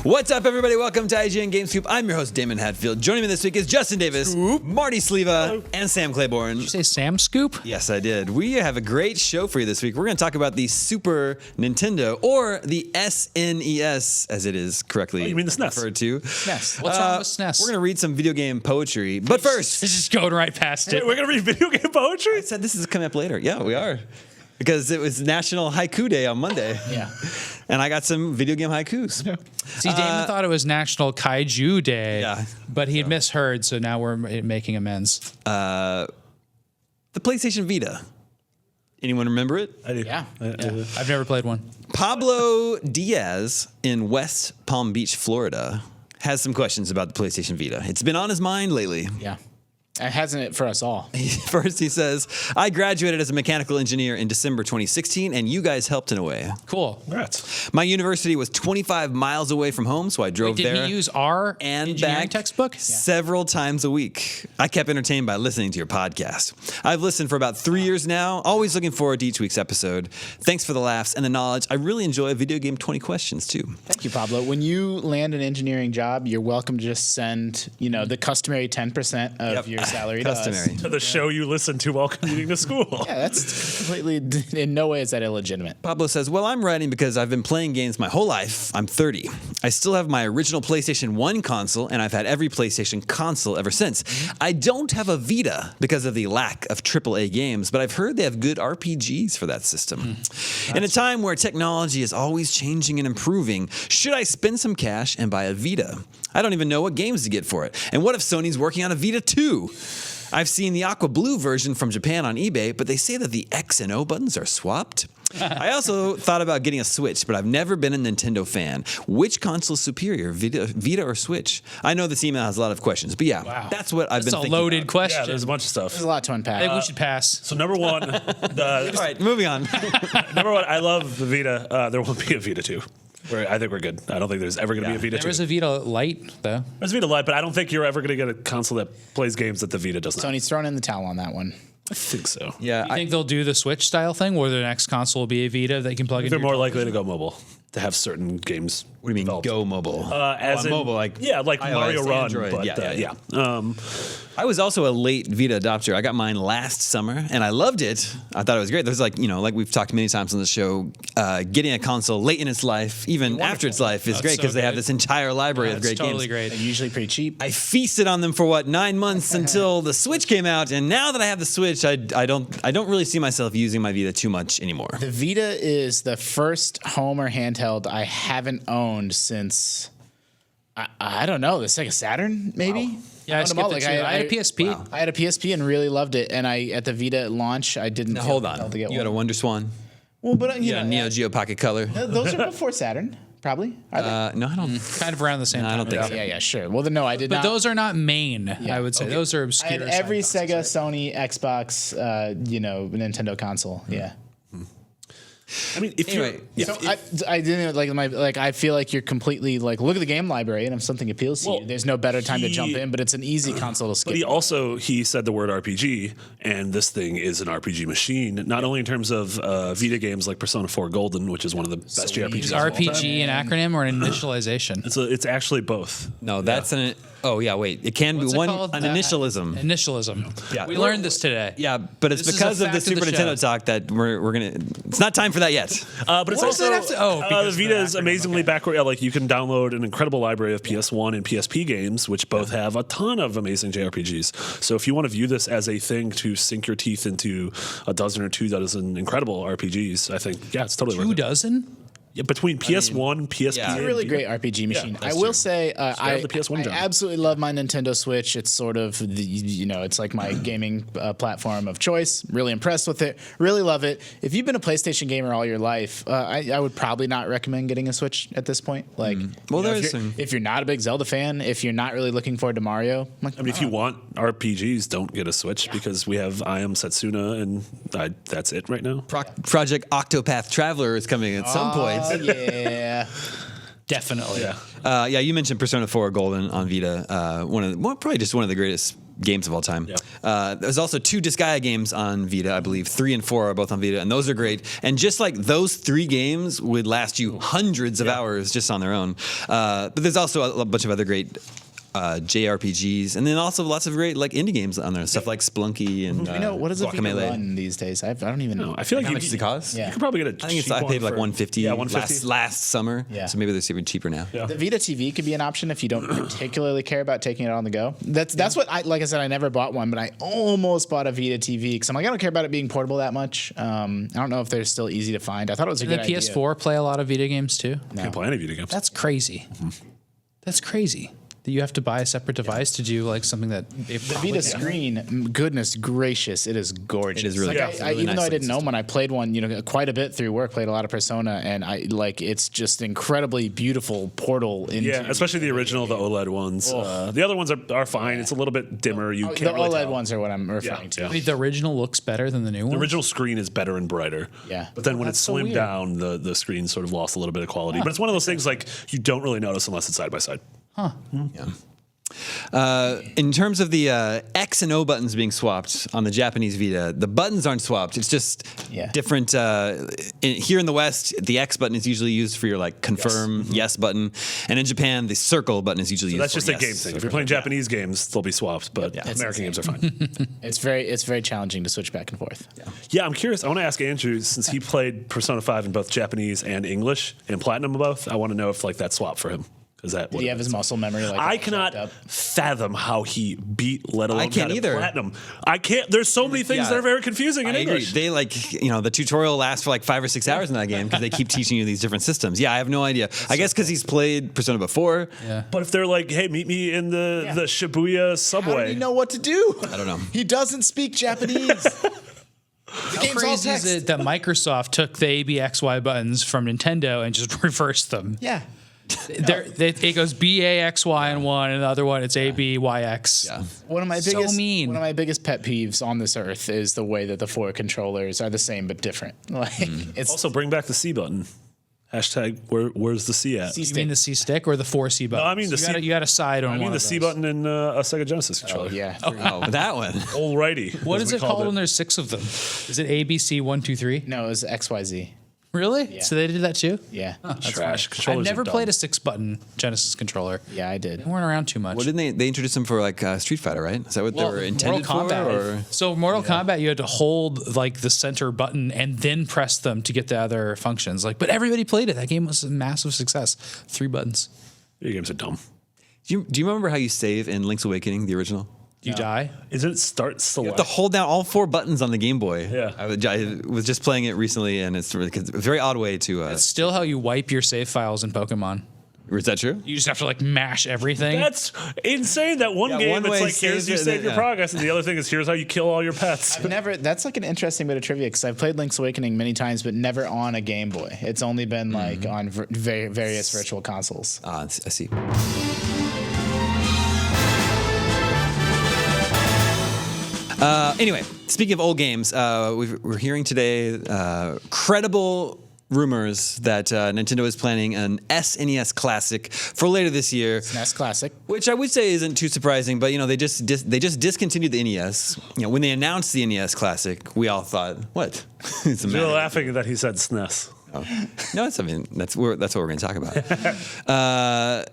What's up, everybody? Welcome to IGN Game Scoop. I'm your host, Damon Hatfield. Joining me this week is Justin Davis, Marty Sleva, and Sam Claiborne. Did you say Sam Scoop? Yes, I did. We have a great show for you this week. We're going to talk about the Super Nintendo, or the SNES, as it is correctly you mean the SNES? referred to. SNES. What's wrong with SNES? We're going to read some video game poetry. But first, It's just going right past it. We're going to read video game poetry? I said this is coming up later. Yeah, we are. Because it was National Haiku Day on Monday. Yeah. And I got some video game haikus. See, Damon thought it was National Kaiju Day, but he had misheard, so now we're making amends. The PlayStation Vita. Anyone remember it? I do. Yeah. I've never played one. Pablo Diaz in West Palm Beach, Florida, has some questions about the PlayStation Vita. It's been on his mind lately. Yeah. Hasn't it for us all? First, he says, I graduated as a mechanical engineer in December 2016, and you guys helped in a way. Cool. Congrats. My university was 25 miles away from home, so I drove Did there he use our and engineering back textbook? several times a week. I kept entertained by listening to your podcast. I've listened for about 3 years now, always looking forward to each week's episode. Thanks for the laughs and the knowledge. I really enjoy Video Game 20 Questions, too. Thank you, Pablo. When you land an engineering job, you're welcome to just send, the customary 10% of your salary to us. To the show you listen to while commuting to school. Yeah, that's completely, in no way is that illegitimate. Pablo says, well, I'm writing because I've been playing games my whole life. I'm 30. I still have my original PlayStation 1 console, and I've had every PlayStation console ever since. I don't have a Vita because of the lack of AAA games, but I've heard they have good RPGs for that system. In a time where technology is always changing and improving, should I spend some cash and buy a Vita? I don't even know what games to get for it. And what if Sony's working on a Vita 2? I've seen the aqua blue version from Japan on eBay, but they say that the X and O buttons are swapped. I also thought about getting a Switch, but I've never been a Nintendo fan. Which console is superior, Vita or Switch? I know this email has a lot of questions, but that's what I've been thinking. It's a loaded about. question. Yeah, there's a bunch of stuff. There's a lot to unpack. I think we should pass. So number one, All right, moving on. number one, I love the Vita. There won't be a Vita 2. I think we're good. I don't think there's ever going to be a Vita 2. There is a Vita Lite, though. There's a Vita Lite, but I don't think you're ever going to get a console that plays games that the Vita does not. Sony's thrown in the towel on that one. I think so. Yeah, You think they'll do the Switch style thing, where the next console will be a Vita that you can plug in? They're more likely to go mobile, to have certain games. what do you mean, developed. go mobile? As in, mobile, like like iOS, Mario Run. Android. But, Yeah. yeah. I was also a late Vita adopter. I got mine last summer, and I loved it. I thought it was great. There's like we've talked many times on the show, getting a console late in its life, even after its life, is great because they have this entire library of great totally games. great. They're usually pretty cheap. I feasted on them for 9 months until the Switch came out, and now that I have the Switch, I don't really see myself using my Vita too much anymore. The Vita is the first home or handheld I haven't owned since, I don't know, the Sega Saturn, maybe? Yeah, I owned them all. skipped it too. I had a PSP. I had a PSP and really loved it. And at the Vita launch, I didn't Now, feel hold compelled on. to get You got a one. Wonder Swan? Well, but You got a Neo Geo Pocket Color? those are before Saturn, probably. Are they? No, I don't. Kind of around the same time. I don't think so. Yeah, sure. Well, then no, I did But not. those are not main, I would say. Okay. Those are I obscure. had every side Sega, consoles, Sony, Xbox, Nintendo console. Yeah. I mean, if Anyway, you're... So I didn't I feel like you're completely look at the game library, and if something appeals to Well, you, there's no better time to jump in. But it's an easy console to skip. But he said the word RPG, and this thing is an RPG machine. Not only in terms of Vita games like Persona 4 Golden, which is one of the best JRPGs. Is of all time. RPG an acronym or an initialization? It's actually both. No, that's an. Oh yeah, wait. It can What's be it one called? an initialism. Initialism. Yeah. We learned this today. Yeah, but it's This is because a of the fact of Super the show. Nintendo talk that we're gonna. It's not time for that yet. But it's What does also that have to- oh, because the of Vita the is acronym, amazingly backward. Yeah, like you can download an incredible library of PS1 and PSP games, which both have a ton of amazing JRPGs. So if you want to view this as a thing to sink your teeth into a dozen or 2 dozen incredible RPGs, I think it's totally worth 2 it. dozen? Yeah, between PS1, PSP, yeah. It's a and really Vita. great RPG machine. I that's will true. say, I have the PS1 John. absolutely love my Nintendo Switch. It's sort of it's like my gaming platform of choice. Really impressed with it. Really love it. If you've been a PlayStation gamer all your life, I would probably not recommend getting a Switch at this point. Like, Well, you know, there's if you're not a big Zelda fan, if you're not really looking forward to Mario, I mean, if you want RPGs, don't get a Switch because we have I Am Setsuna, and that's it right now. Project Octopath Traveler is coming at some point. oh yeah. Definitely. Yeah. Yeah, you mentioned Persona 4 Golden on Vita. Probably just one of the greatest games of all time. Yeah. There's also 2 Disgaea games on Vita, I believe. 3 and 4 are both on Vita, and those are great. And just like those 3 games would last you hundreds of hours just on their own. But there's also a bunch of other great JRPGs, and then also lots of great like indie games on there, stuff like Splunky and What does a Vita Guacamelee. run these days? I don't even know. I feel like How much does it cost? You could probably get a I think cheap I paid one like for- $150. Yeah, $150. last summer. Yeah. So maybe they're even cheaper now. Yeah. The Vita TV could be an option if you don't particularly care about taking it on the go. That's what like I said, I never bought one, but I almost bought a Vita TV because I'm like, I don't care about it being portable that much. I don't know if they're still easy to find. I thought it was a The good idea. PS4 play a lot of Vita games too. Can't play any video games. That's crazy. That's crazy. That you have to buy a separate device to do like something that The Vita screen, goodness gracious, it is gorgeous. It is really like good. I, Really even though nice I didn't looking know one, I played one, quite a bit through work. Played a lot of Persona, and it's just incredibly beautiful portal into. Yeah, especially the original, the OLED ones. The other ones are fine. It's a little bit dimmer. You the can't really OLED tell. ones are what I'm referring to. Yeah. Wait, the original looks better than the new one. The original screen is better and brighter. Yeah. But then when That's it's so slimmed weird. down, the screen sort of lost a little bit of quality. But it's one of those things like you don't really notice unless it's side by side. In terms of the X and O buttons being swapped on the Japanese Vita, the buttons aren't swapped. It's just different. Here in the West, the X button is usually used for your like confirm yes button, and in Japan, the circle button is usually used. That's for just a yes. game thing. If you're playing Japanese games, they'll be swapped, but American games are fine. It's very challenging to switch back and forth. Yeah, I'm curious. I want to ask Andrew, since he played Persona 5 in both Japanese and English and Platinum both, I want to know if like that swapped for him. Is that Did he have his muscle memory? Like I all cannot jacked up? fathom how he beat, let alone I can't got it either. Platinum. I can't. There's so many things Yeah. that are very confusing in I agree. English. They the tutorial lasts for like 5 or 6 hours in that game because they keep teaching you these different systems. Yeah, I have no idea. I guess because he's played Persona before. Yeah. But if they're like, hey, meet me in the Shibuya How subway. did he know what to do? I don't know. He doesn't speak Japanese. How crazy is it that Microsoft took the ABXY buttons from Nintendo and just reversed them? Yeah. It goes BAXY in one, and the other one it's ABYX. Yeah. One of my So biggest mean. one of my biggest pet peeves on this earth is the way that the 4 controllers are the same but different. Like it's Also, bring back the C button. Hashtag where's the C at? C You mean the C stick or the 4C button? I mean the C- You got to side on I one mean the of C those. button in a Sega Genesis controller. yeah. Oh, that one. Alrighty. What as is we it called called when there's 6 of them? Is it ABC 1, 2, 3? No, it was XYZ. Really? So they did that too? Yeah. Trash. I've Controllers never are dumb. played a 6-button Genesis controller. Yeah, I did. They weren't around too much. Well, didn't they introduce them for like Street Fighter, right? Is that what they were intended Mortal Kombat. for? Or? So Mortal Kombat, you had to hold like the center button and then press them to get the other functions. Like, but everybody played it. That game was a massive success. 3 buttons. Video games are dumb. Do you remember how you save in Link's Awakening, the original? You die. Isn't it start select? You have to hold down all 4 buttons on the Game Boy. Yeah. I was just playing it recently, and it's a very odd way to. It's still how you wipe your save files in Pokemon. Is that true? You just have to like mash everything. That's insane. That one Yeah, game, one it's way like here's saves you it, save your yeah. progress, and the other thing is here's how you kill all your pets. That's like an interesting bit of trivia because I've played Link's Awakening many times, but never on a Game Boy. It's only been like on various virtual consoles. I see. Anyway, speaking of old games, we're hearing today credible rumors that Nintendo is planning an SNES Classic for later this year. SNES Classic. Which I would say isn't too surprising, but they just discontinued the NES. When they announced the NES Classic, we all thought, what? It's a You're matter. laughing that he said SNES. No, that's what we're going to talk about.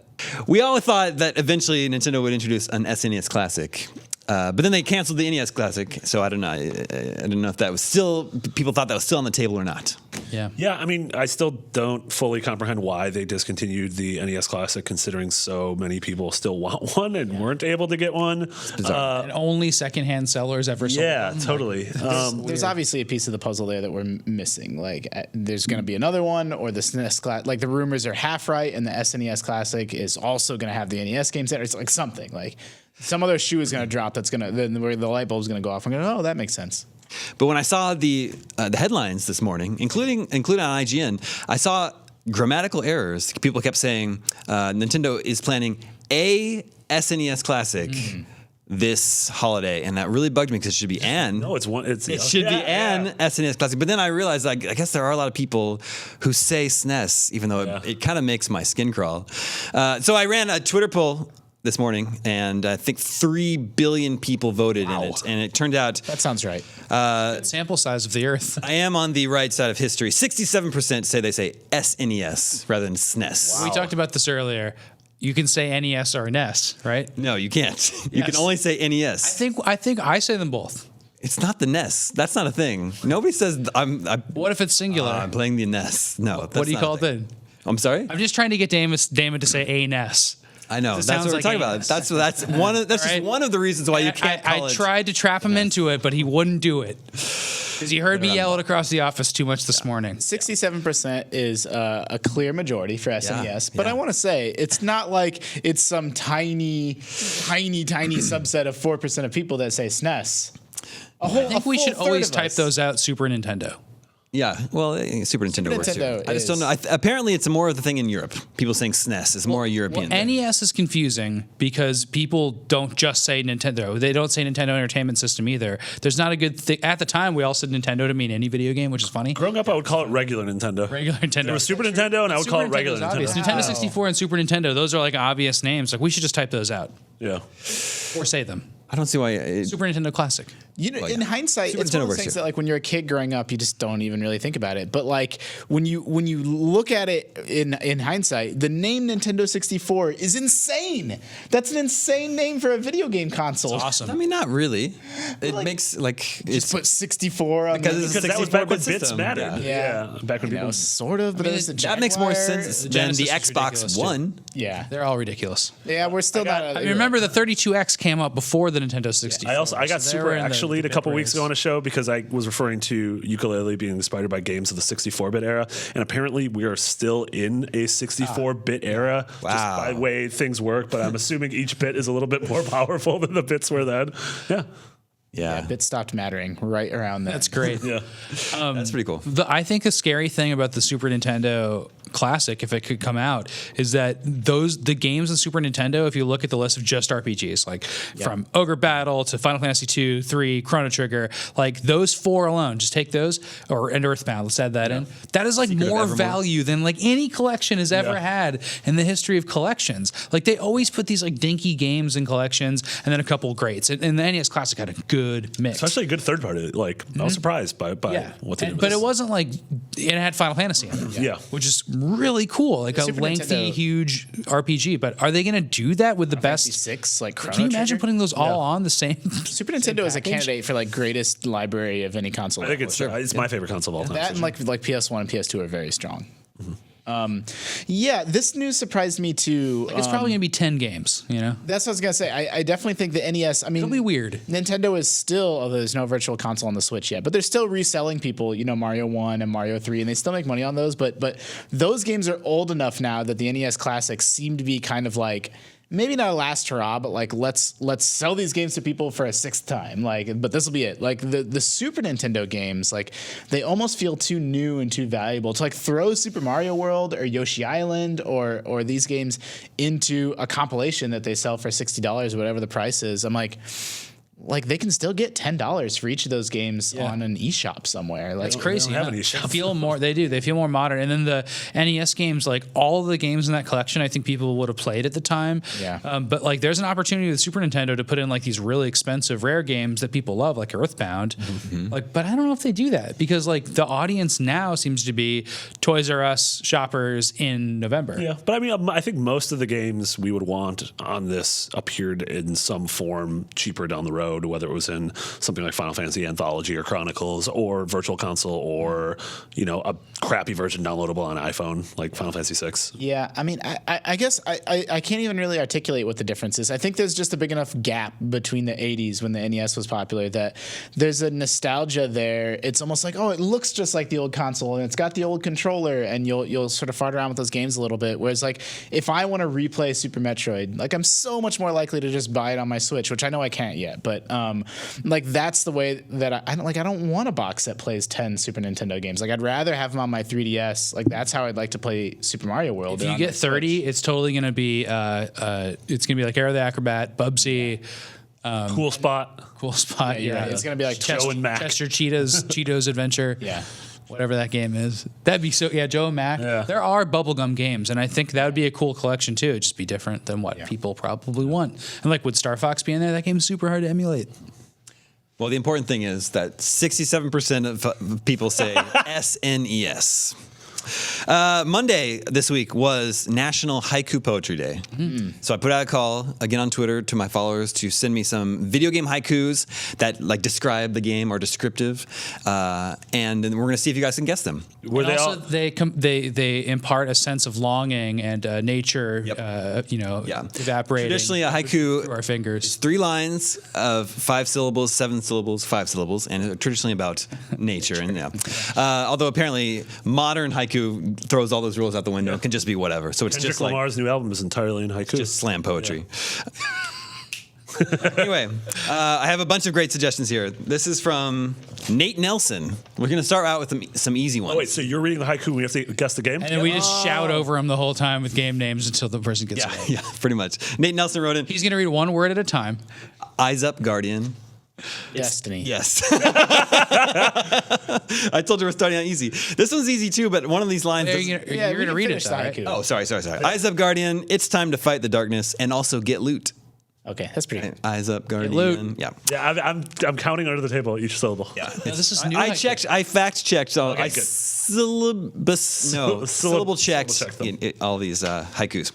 We all thought that eventually Nintendo would introduce an SNES Classic. But then they canceled the NES Classic, so I don't know. I don't know if that was still people thought that was still on the table or not. Yeah. Yeah, I mean, I still don't fully comprehend why they discontinued the NES Classic, considering so many people still want one and weren't able to get one. And only secondhand sellers ever sold Yeah, them. totally. There's obviously a piece of the puzzle there that we're missing. Like, there's going to be another one, or the SNES Classic. Like, the rumors are half right, and the SNES Classic is also going to have the NES games there. It's like something. Like, some other shoe is going to drop that's going to, then where the light bulb's going to go off. I'm going to, oh, that makes sense. But when I saw the headlines this morning, including on IGN, I saw grammatical errors. People kept saying Nintendo is planning a SNES Classic this holiday, and that really bugged me because it should be an. No, it's one. It should be an SNES Classic. But then I realized, I guess there are a lot of people who say SNES, even though it kind of makes my skin crawl. So I ran a Twitter poll this morning, and I think 3 billion people voted in it. And it turned out That sounds right. Sample size of the Earth. I am on the right side of history. 67% say SNES rather than SNES. We talked about this earlier. You can say NES or NES, right? No, you can't. You can only say NES. I think I say them both. It's not the NES. That's not a thing. Nobody says What if it's singular? I'm playing the NES. No, that's what do you not a call it thing. then? I'm sorry? I'm just trying to get Damon to say a NES. I know. It That's sounds what we're like talking anus. about. That's one of just one of the reasons why you can't call I it. tried to trap him into it, but he wouldn't do it. Because he heard me yell it across the office too much this morning. 67% is a clear majority for SNES, but I want to say it's not like it's some tiny subset of 4% of people that say SNES. I think we should always type those out Super Nintendo. Yeah, well, Super Nintendo works too. I just don't know. Apparently, it's more of the thing in Europe. People saying SNES is more a European thing. NES is confusing because people don't just say Nintendo. They don't say Nintendo Entertainment System either. There's not a good thing. At the time, we all said Nintendo to mean any video game, which is funny. Growing up, I would call it regular Nintendo. Regular Nintendo. There was Super Nintendo, and I would call it regular Nintendo. Obvious. Nintendo 64 and Super Nintendo, those are like obvious names. Like we should just type those out Yeah. or say them. I don't see why. Super Nintendo Classic. You know, in hindsight, Super it's one Nintendo of those works things too. that like when you're a kid growing up, you just don't even really think about it. But like when you look at it in hindsight, the name Nintendo 64 is insane. That's an insane name for a video game console. It's awesome. I mean, not really. It like, makes like Just it's put 64 on because the, it's That was back when 64-bit bits system. mattered. Yeah. Back when people. sort of, but there's the That makes more Jaguar. sense The than the Genesis is Xbox ridiculous, too. One. Yeah, They're all ridiculous. yeah, we're still not. I mean, remember the 32X came out before the Nintendo 64. I got so they super were in the actually a bit couple weeks race. ago on a show because I was referring to ukulele being inspired by games of the 64-bit era, and apparently we are still in a 64-bit era. Wow. Just by the way things work, but I'm assuming each bit is a little bit more powerful than the bits were then. Yeah. Yeah, bits stopped mattering right around then. That's great. Yeah. that's pretty cool. I think the scary thing about the Super Nintendo Classic, if it could come out, is that the games on Super Nintendo, if you look at the list of just RPGs, like from Ogre Battle to Final Fantasy 2, 3, Chrono Trigger, like those 4 alone, just take those, and Earthbound, let's add that in. That is like more Evermore. value than like any collection has ever had in the history of collections. Like they always put these like dinky games in collections and then a couple greats. And the NES Classic had a good mix. It's actually a good third party. Like, I was surprised by what they did. But it wasn't like it had Final Fantasy in it. Yeah. Which is really cool, like a Super lengthy, Nintendo- huge RPG. But are they going to do that with the best? 6 like Chrono Can you imagine Trigger? putting those all on the same? Super Nintendo is a candidate for like greatest library of any console. I think it's my favorite console of all time. That and like PS1 and PS2 are very strong. Yeah, this news surprised me too. It's probably going to be 10 games. You know, That's what I was gonna say. I definitely think the NES. I mean, it'll be weird. Nintendo is still, although there's no virtual console on the Switch yet, but they're still reselling people, Mario 1 and Mario 3, and they still make money on those. But those games are old enough now that the NES classics seem to be kind of like, maybe not a last hurrah, but like let's sell these games to people for a 6th time. Like, but this will be it. Like the Super Nintendo games, like they almost feel too new and too valuable to like throw Super Mario World or Yoshi Island or these games into a compilation that they sell for $60 or whatever the price is. I'm like they can still get $10 for each of those games on an eShop somewhere. Like It's crazy. don't have huh? an eShop. They feel more. They do. They feel more modern. And then the NES games, like all of the games in that collection, I think people would have played at the time. Yeah. But like, there's an opportunity with Super Nintendo to put in like these really expensive rare games that people love, like Earthbound. Like, but I don't know if they do that because like the audience now seems to be Toys R Us shoppers in November. Yeah, but I mean, I think most of the games we would want on this appeared in some form cheaper down the road, whether it was in something like Final Fantasy Anthology or Chronicles or Virtual Console or, a crappy version downloadable on iPhone like Final Fantasy VI. Yeah, I mean, I guess I can't even really articulate what the difference is. I think there's just a big enough gap between the 80s when the NES was popular that there's a nostalgia there. It's almost like, oh, it looks just like the old console and it's got the old controller and you'll sort of fart around with those games a little bit. Whereas like if I want to replay Super Metroid, like I'm so much more likely to just buy it on my Switch, which I know I can't yet, but like that's the way that I don't want a box that plays 10 Super Nintendo games. Like I'd rather have them on my 3DS. Like that's how I'd like to play Super Mario World. If you get 30, it's totally going to be it's going to be like Air the Acrobat, Bubsy, Cool Spot. Cool Spot. you're right. It's gonna be like Joe and Mac. Test your Cheetos Adventure. Yeah. whatever that game is. That'd be so. Yeah, Joe and Mac. Yeah. There are bubblegum games, and I think that would be a cool collection too. It'd just be different than what people probably want. And like, would Star Fox be in there? That game's super hard to emulate. Well, the important thing is that 67% of people say SNES. Monday this week was National Haiku Poetry Day. So I put out a call again on Twitter to my followers to send me some video game haikus that like describe the game or descriptive, and then we're going to see if you guys can guess them. Were And they also, all? they impart a sense of longing and nature, evaporating. Traditionally, a haiku through our fingers. is 3 lines of 5 syllables, 7 syllables, 5 syllables, and traditionally about nature. And although apparently modern haiku throws all those rules out the window, it can just be whatever. So it's Kendrick just like Lamar's new album is entirely in haiku. just slam poetry. Anyway, I have a bunch of great suggestions here. This is from Nate Nelson. We're going to start out with some easy ones. Oh, wait, so you're reading the haiku and we have to guess the game? And then we just shout over him the whole time with game names until the person gets it. Yeah, pretty much. Nate Nelson wrote in, He's going to read one word at a time. Eyes Up, Guardian. Destiny. Yes. I told you we're starting out easy. This one's easy too, but one of these lines... You're doesn't- going we to can read finish it, the though, right? haiku. Oh, sorry. Eyes Up, Guardian. It's time to fight the darkness and also get loot. Okay, that's pretty good. Eyes Up, Guardian. loot. Yeah. Yeah, I'm counting under the table each syllable. Yeah. No, this is new. I haiku. checked. I fact checked. Okay, I good. syllable checked syllable checked them. all these haikus.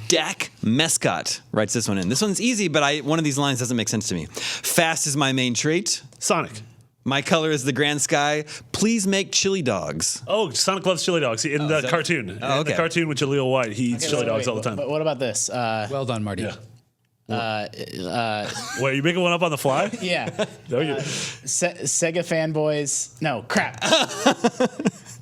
Dak Mescott writes this one in. This one's easy, but one of these lines doesn't make sense to me. Fast is my main trait. Sonic. My color is the grand sky. Please make chili dogs. Oh, Sonic loves chili dogs. In the cartoon. Oh, In the okay. cartoon with Jaleel White, he eats chili dogs all the time. But what about this? Well done, Marty. Yeah. Wait, you making one up on the fly? Yeah. No, you. Sega fanboys. No, crap.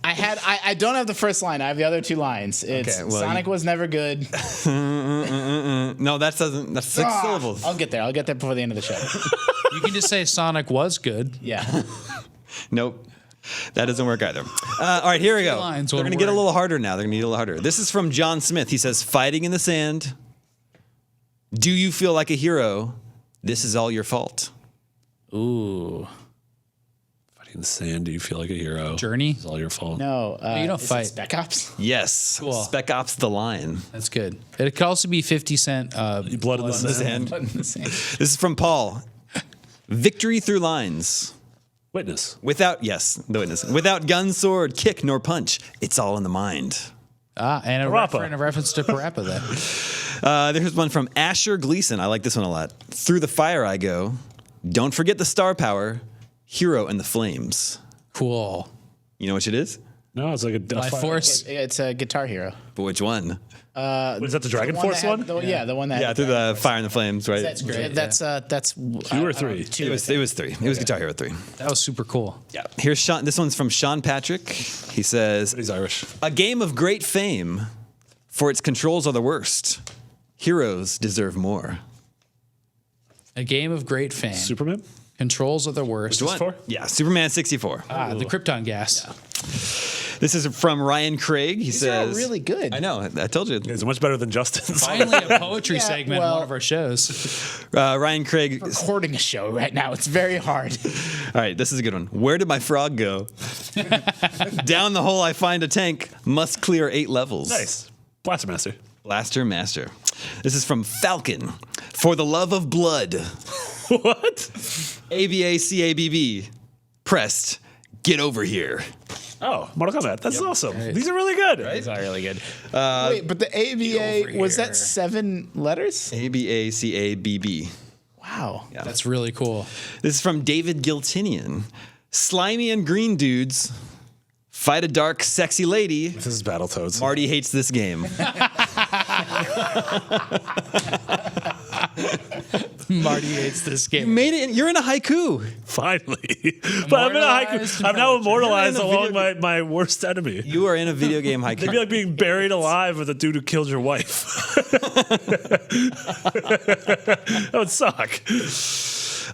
I don't have the first line. I have the other 2 lines. It's Okay, well, Sonic was never good. No, that doesn't. That's 6 syllables. I'll get there. I'll get there before the end of the show. You can just say Sonic was good. Yeah. Nope. That doesn't work either. All right, here we go. lines, They're one going to get a word. little harder now. They're going to get a little harder. This is from John Smith. He says, fighting in the sand. Do you feel like a hero? This is all your fault. Ooh. Fighting in the sand, do you feel like a hero? Journey. It's all your fault. No. you don't is it fight. Spec Ops. Yes. Cool. Spec Ops the Line. That's good. It could also be 50 Cent. Blood in the sand. This is from Paul. Victory through lines. Witness. The witness. Without gun, sword, kick, nor punch. It's all in the mind. And a Parappa. reference to Parappa there. There's one from Asher Gleason. I like this one a lot. Through the fire I go. Don't forget the star power. Hero and the flames. Cool. You know which it is? No, it's like a Life Force. It's a Guitar Hero. But which one? Was that the Dragon The Force that one? had- the one that. Yeah, had through the fire and the flames, right? That's great. That's 2 or 3? Two. It was 3. It was Guitar Hero 3. That was super cool. Yeah. Here's Sean. This one's from Sean Patrick. He says, He's Irish. a game of great fame, for its controls are the worst. Heroes deserve more. A game of great fame. Superman? Controls are the worst. Which one? 64? Yeah, Superman 64. The Krypton gas. This is from Ryan Craig. He These are all says, really good. I know. I told you. It's much better than Justin's. Finally, a poetry Yeah, segment well- in one of our shows. Ryan Craig. Recording a show right now. It's very hard. All right, this is a good one. Where did my frog go? Down the hole I find a tank. Must clear 8 levels. Nice. Blaster Master. Blaster Master. This is from Falcon. For the love of blood. What? ABACABB. Pressed. Get over here. Oh, Mortal Kombat. That's awesome. These are really good. These are really good. Wait, but the ABA, was here. that 7 letters? ABACABB. Wow. Yeah. That's really cool. This is from David Giltinian. Slimy and green dudes. Fight a dark, sexy lady. This is Battletoads. Marty hates this game. Marty hates this You game. made it. You're in a haiku. Finally. But I'm in a Immortalized haiku. I'm now immortalized You're in a along video my worst enemy. You are in a video game haiku. It'd be like being buried alive with a dude who killed your wife. That would suck.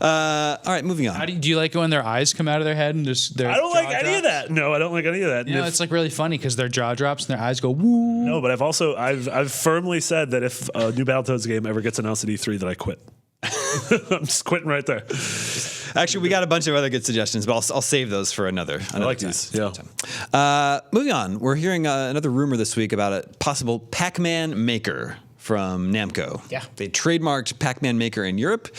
All right, moving on. Do you like it when their eyes come out of their head and just their I don't jaw like any of drops? that. No, I don't like any of that. You know, And if- it's like really funny because their jaw drops and their eyes go woo. no, but I've firmly said that if a new Battletoads game ever gets announced at E3, that I quit. I'm just quitting right there. Actually, we got a bunch of other good suggestions, but I'll save those for another I like time. these. Yeah. Moving on, we're hearing another rumor this week about a possible Pac-Man Maker from Namco. Yeah. They trademarked Pac-Man Maker in Europe.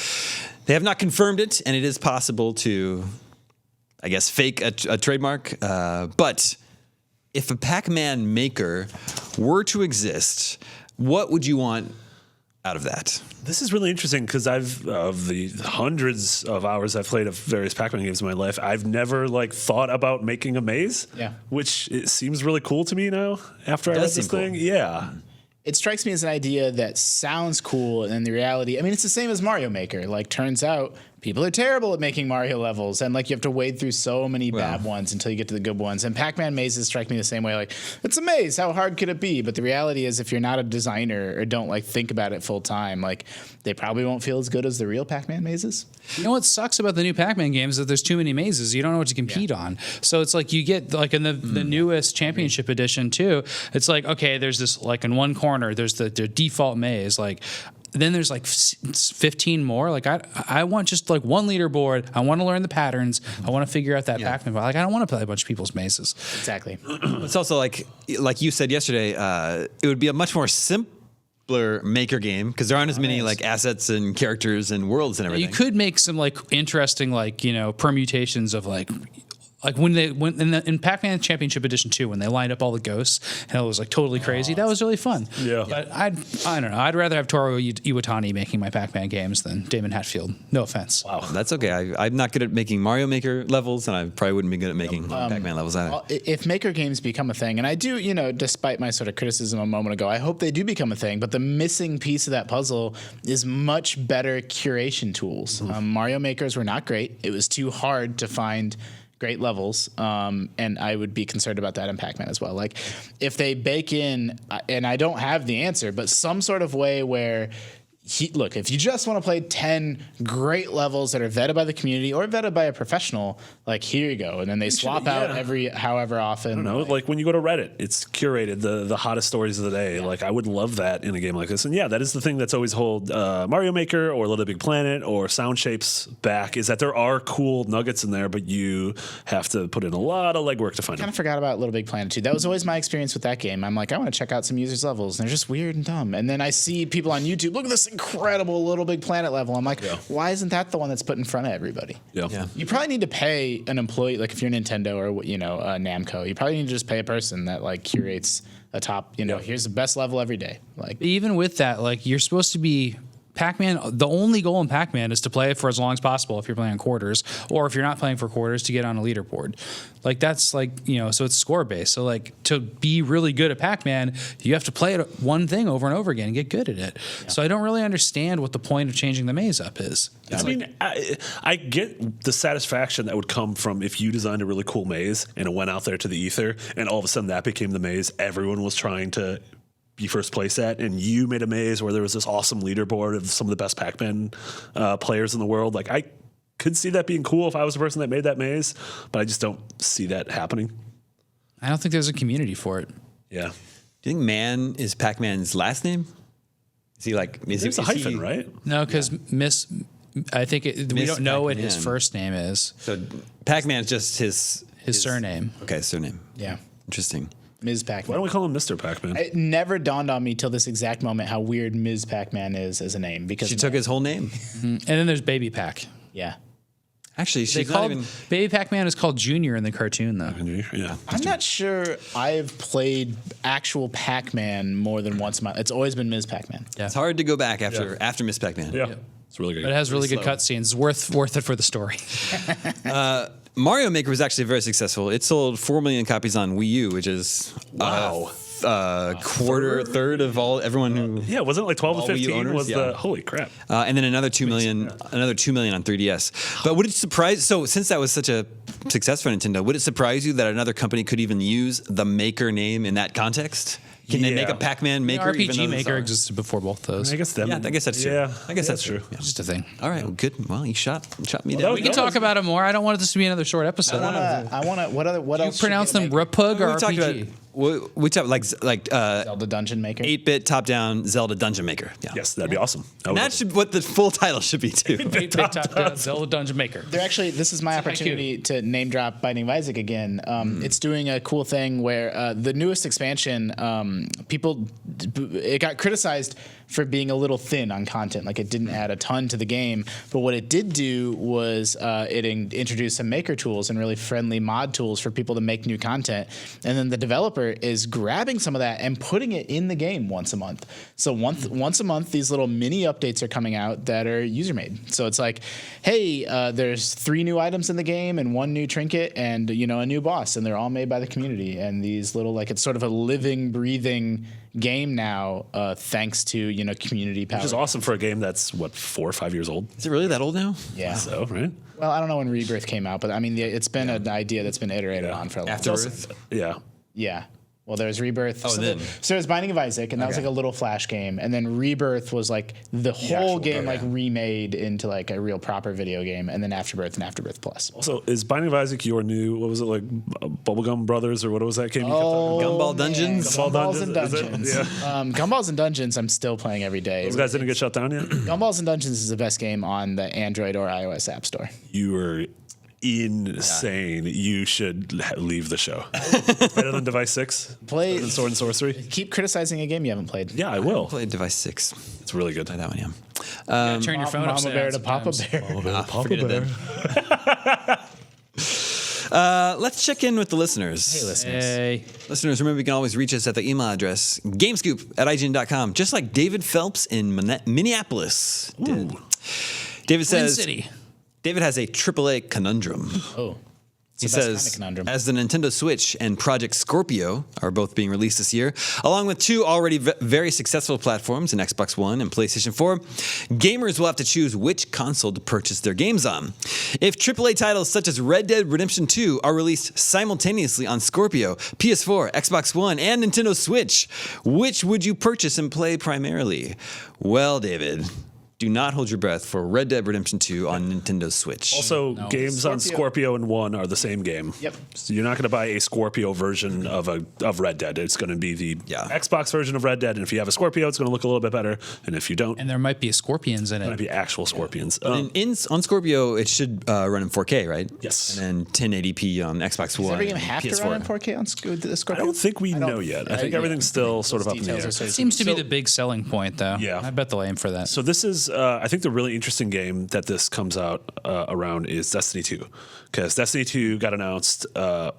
They have not confirmed it, and it is possible to, I guess, fake a trademark. But if a Pac-Man Maker were to exist, what would you want out of that? This is really interesting because of the hundreds of hours I've played of various Pac-Man games in my life, I've never thought about making a maze. Yeah. Which it seems really cool to me now after I read does this seem thing. cool. Yeah. It strikes me as an idea that sounds cool, and the reality, I mean, it's the same as Mario Maker. Turns out people are terrible at making Mario levels, and you have to wade through so many bad ones until you get to the good ones. And Pac-Man mazes strike me the same way. It's a maze. How hard could it be? But the reality is, if you're not a designer or don't think about it full time, they probably won't feel as good as the real Pac-Man mazes. You know what sucks about the new Pac-Man games is that there's too many mazes. You don't know what to compete on. So it's you get in the newest Championship Edition too. It's okay, there's this in one corner there's the default maze. Then there's 15 more. I want just one leaderboard. I want to learn the patterns. I want to figure out that Pac-Man. I don't want to play a bunch of people's mazes. Exactly. It's also like you said yesterday, it would be a much more simpler Maker game because there aren't as many assets and characters and worlds and everything. You could make some interesting permutations of in Pac-Man Championship Edition 2 when they lined up all the ghosts and it was totally crazy. That was really fun. Yeah. But I don't know. I'd rather have Toru Iwatani making my Pac-Man games than Damon Hatfield. No offense. Wow, that's okay. I'm not good at making Mario Maker levels, and I probably wouldn't be good at making Pac-Man levels either. If Maker games become a thing, and I do, despite my sort of criticism a moment ago, I hope they do become a thing, but the missing piece of that puzzle is much better curation tools. Mario Makers were not great. It was too hard to find great levels, and I would be concerned about that in Pac-Man as well. If they bake in, and I don't have the answer, but some sort of way where if you just want to play 10 great levels that are vetted by the community or vetted by a professional, here you go. And then they swap out every however often. I don't know, when you go to Reddit, it's curated, the hottest stories of the day. I would love that in a game like this. And that is the thing that's always hold Mario Maker or Little Big Planet or Sound Shapes back, is that there are cool nuggets in there, but you have to put in a lot of legwork to find them. I kind of forgot about Little Big Planet too. That was always my experience with that game. I'm I want to check out some users' levels, and they're just weird and dumb. And then I see people on YouTube, look at this incredible Little Big Planet level. I'm why isn't that the one that's put in front of everybody? Yeah. You probably need to pay an employee, if you're Nintendo or Namco, you probably need to just pay a person that curates a top. Here's the best level every day. Even with that, you're supposed to be. Pac-Man, the only goal in Pac-Man is to play it for as long as possible if you're playing on quarters, or if you're not playing for quarters, to get on a leaderboard. That's so it's score based. So to be really good at Pac-Man, you have to play it one thing over and over again and get good at it. Yeah. So I don't really understand what the point of changing the maze up is. I get the satisfaction that would come from if you designed a really cool maze and it went out there to the ether and all of a sudden that became the maze everyone was trying to be first place at, and you made a maze where there was this awesome leaderboard of some of the best Pac-Man players in the world. I could see that being cool if I was the person that made that maze, but I just don't see that happening. I don't think there's a community for it. Yeah. Do you think Man is Pac-Man's last name? Is he There's a hyphen, right? No, because I think we don't know what his Pac-Man. first name is. So Pac-Man's just his Surname. Okay, surname. Yeah. Interesting. Ms. Why Pac-Man. don't we call him Mr. Pac-Man? It never dawned on me till this exact moment how weird Ms. Pac-Man is as a name, because She took his whole name. And then there's Baby Pac. yeah. Actually, They she's not called even. Baby Pac-Man is called Junior in the cartoon though. Yeah. I'm not sure I've played actual Pac-Man more than once in my. It's always been Ms. Pac-Man. Yeah. It's hard to go back after Miss Pac-Man. Yeah. It's really good. But it has really good slow. cutscenes. Worth it for the story. Mario Maker was actually very successful. It sold 4 million copies on Wii U, which is Wow. third of everyone who. Yeah, wasn't it 12 All to Wii U 15 owners? was Yeah. the holy crap. And then another 2 million on 3DS. But would it surprise? So since that was such a success for Nintendo, would it surprise you that another company could even use the Maker name in that context? Can they make a Pac-Man Maker? even though RPG it's Maker all- existed before both those. I guess that. Yeah, I guess that's true. Yeah, I guess that's true. Yeah. Just a thing. All right, well, good. Well, you shot me Well, down. We can talk about it more. I don't want this to be another short episode. I want to. What You else? pronounce should them we make? Rapug or We talked about RPG? we talked like Zelda Dungeon Maker. 8-bit top-down Zelda Dungeon Maker. Yeah. Yes, that'd be awesome. And that should what the full title should be too. 8-bit top-down Zelda Dungeon Maker. They're actually. This is my opportunity to name drop Binding of Isaac again. It's doing a cool thing where the newest expansion, it got criticized for being a little thin on content. Like it didn't add a ton to the game, but what it did do was it introduced some maker tools and really friendly mod tools for people to make new content. And then the developer is grabbing some of that and putting it in the game once a month. So once a month, these little mini updates are coming out that are user made. So it's like, hey, there's 3 new items in the game and 1 new trinket and a new boss, and they're all made by the community. And these little it's sort of a living, breathing game now, thanks to community power. Which is awesome for a game that's 4 or 5 years old. Is it really that old now? Yeah. So right. Well, I don't know when Rebirth came out, but I mean, it's been an idea that's been iterated on for a long time. Afterbirth? Yeah. Yeah. Well, there's Rebirth. Oh, so then. so there's Binding of Isaac, and that was like a little flash game, and then Rebirth was like the whole actual game game. remade into like a real proper video game, and then Afterbirth and Afterbirth Plus. Also, is Binding of Isaac your new? What was it like? Bubblegum Brothers or what was that game? You kept talking about? Gumball Dungeons? Gumball Gumballs and Dungeons, is it? Dungeons. Gumballs and Dungeons, I'm still playing every day. Those guys didn't get shut down yet. Gumballs and Dungeons is the best game on the Android or iOS App Store. You are insane. You should leave the show. Better than Device 6. Play- Better than Sword and Sorcery. Keep criticizing a game you haven't played. Yeah, I will. Play Device 6. It's really good. Play that one, yeah. Turn your phone Mama upside Bear down to Papa sometimes. Bear. Forget it then. Let's check in with the listeners. Hey, listeners. Hey. Listeners, remember you can always reach us at the email address gamescoop@ign.com, just like David Phelps in Minneapolis did. David Twin says City. David has a AAA conundrum. Oh. He It's the best kind says, of conundrum. as the Nintendo Switch and Project Scorpio are both being released this year, along with 2 already very successful platforms in Xbox One and PlayStation 4, gamers will have to choose which console to purchase their games on. If AAA titles such as Red Dead Redemption 2 are released simultaneously on Scorpio, PS4, Xbox One, and Nintendo Switch, which would you purchase and play primarily? Well, David, do not hold your breath for Red Dead Redemption 2 on Nintendo Switch. Also, games on Scorpio and 1 are the same game. Yep. So you're not going to buy a Scorpio version of Red Dead. It's going to be the Yeah. Xbox version of Red Dead. And if you have a Scorpio, it's going to look a little bit better. And if you don't, And there might be scorpions in it's going to it. be actual scorpions. On Scorpio, it should run in 4K, right? Yes. And then 1080p on Xbox One. Does every game and have to PS4. run in 4K on the I Scorpio? don't think we know yet. I think everything's still sort of up in the air. Seems to be the big selling point, though. Yeah. I bet they'll aim for that. So this is, I think, the really interesting game that this comes out around is Destiny 2, because Destiny 2 got announced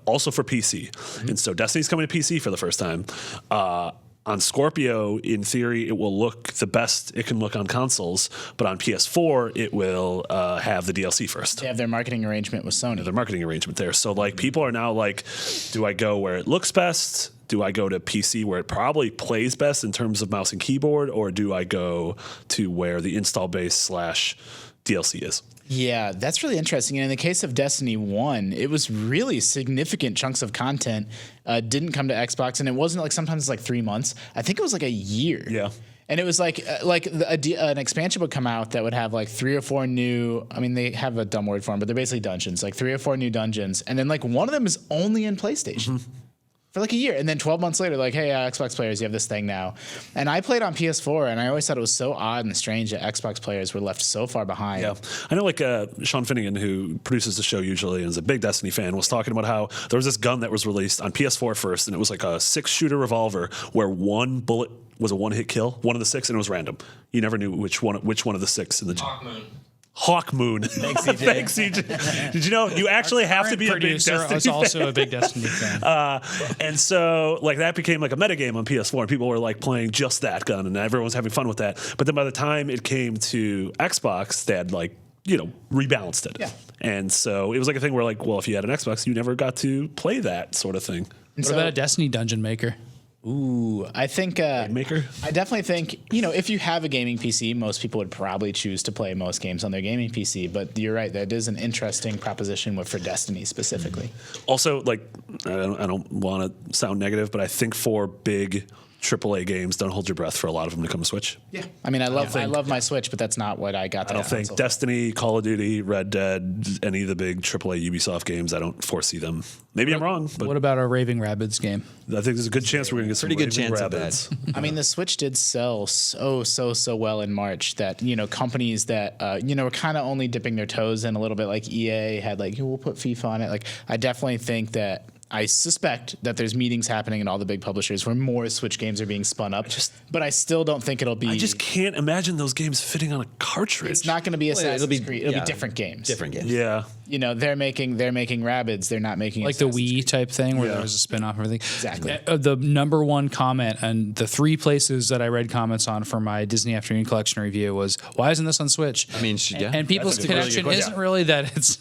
also for PC, and so Destiny's coming to PC for the first time. On Scorpio, in theory, it will look the best it can look on consoles, but on PS4, it will have the DLC first. They have their marketing arrangement with Sony. Their marketing arrangement there. So like people are now like, do I go where it looks best? Do I go to PC where it probably plays best in terms of mouse and keyboard, or do I go to where the install base / DLC is? Yeah, that's really interesting. And in the case of Destiny 1, it was really significant chunks of content didn't come to Xbox, and it wasn't like sometimes it's like 3 months. I think it was like a year. Yeah. And it was like an expansion would come out that would have like 3 or 4 new. I mean, they have a dumb word for them, but they're basically dungeons. Like 3 or 4 new dungeons, and then like one of them is only in PlayStation. For like a year, and then 12 months later, like, hey, Xbox players, you have this thing now. And I played on PS4, and I always thought it was so odd and strange that Xbox players were left so far behind. Yeah, I know. Like Sean Finnegan, who produces the show usually and is a big Destiny fan, was talking about how there was this gun that was released on PS4 first, and it was like a 6-shooter revolver where one bullet was a one-hit kill, one of the 6, and it was random. You never knew which one of the 6 in the Hawk Moon. Thanks, CJ. Thanks, CJ. Did you know you actually have to be a big Producer Destiny is fan? also a big Destiny fan. And so, like, that became like a metagame on PS4, and people were like playing just that gun, and everyone was having fun with that. But then by the time it came to Xbox, they had like, rebalanced it. Yeah. And so it was like a thing where, like, well, if you had an Xbox, you never got to play that sort of thing. What about a Destiny Dungeon Maker? Ooh, I think Maker? I definitely think if you have a gaming PC, most people would probably choose to play most games on their gaming PC. But you're right, that is an interesting proposition for Destiny specifically. Also, like, I don't want to sound negative, but I think for big AAA games. Don't hold your breath for a lot of them to come to Switch. Yeah. I mean, I love my Switch, but that's not what I got. I don't think Destiny, Call of Duty, Red Dead, any of the big AAA Ubisoft games, I don't foresee them. Maybe I'm wrong, but What about our Raving Rabbids game? I think there's a good chance we're going to get some Pretty good Raving chance of Rabbids. I mean, the Switch did sell so well in March that, companies that, were kind of only dipping their toes in a little bit, like EA had we'll put FIFA on it. Like, I definitely think that I suspect that there's meetings happening in all the big publishers where more Switch games are being spun up, but I still don't think it'll be. I just can't imagine those games fitting on a cartridge. It's not going to be Assassin's Creed. It'll be different games. Different games. Yeah. They're making Rabbids. They're not making Like the Assassin's Wii Creed. type thing where there was a spin-off and everything. Exactly. The number one comment and the 3 places that I read comments on for my Disney Afternoon Collection review was, why isn't this on Switch? I mean, yeah. And people's That's a really good connection question. isn't really that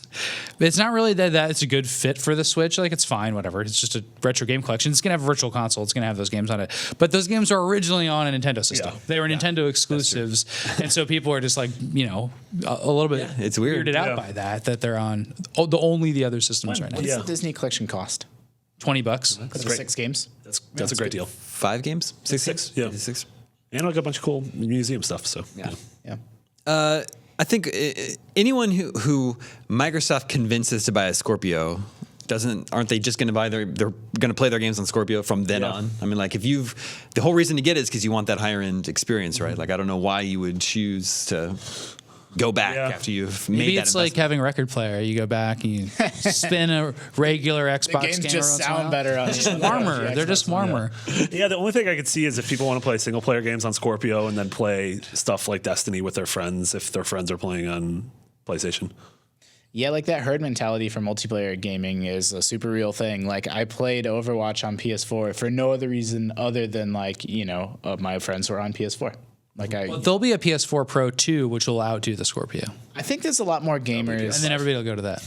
it's not really that it's a good fit for the Switch. Like, it's fine, whatever. It's just a retro game collection. It's going to have a virtual console. It's going to have those games on it. But those games are originally on a Nintendo system. Yeah. They were Nintendo exclusives. And so people are just like, a little bit it's weird. weirded out by that they're on only the other systems right now. What's the Disney collection cost? $20 For the great. 6 games? That's a great deal. 5 games? Six? Yeah. 6. And like a bunch of cool museum stuff. So Yeah. Yeah. I think anyone who Microsoft convinces to buy a Scorpio aren't they just going to they're going to play their games on Scorpio from then on? I mean, like, the whole reason to get it is because you want that higher end experience, right? Like, I don't know why you would choose to go back after you've made Maybe that it's like investment. having a record player. You go back and you spin a regular Xbox Games game. just every once in a while. sound better on Just warmer. They're just warmer. Yeah, the only thing I could see is if people want to play single player games on Scorpio and then play stuff like Destiny with their friends, if their friends are playing on PlayStation. Yeah, like that herd mentality for multiplayer gaming is a super real thing. Like, I played Overwatch on PS4 for no other reason other than my friends were on PS4. Like, There'll be a PS4 Pro 2, which will outdo the Scorpio. I think there's a lot more gamers. And then everybody will go to that.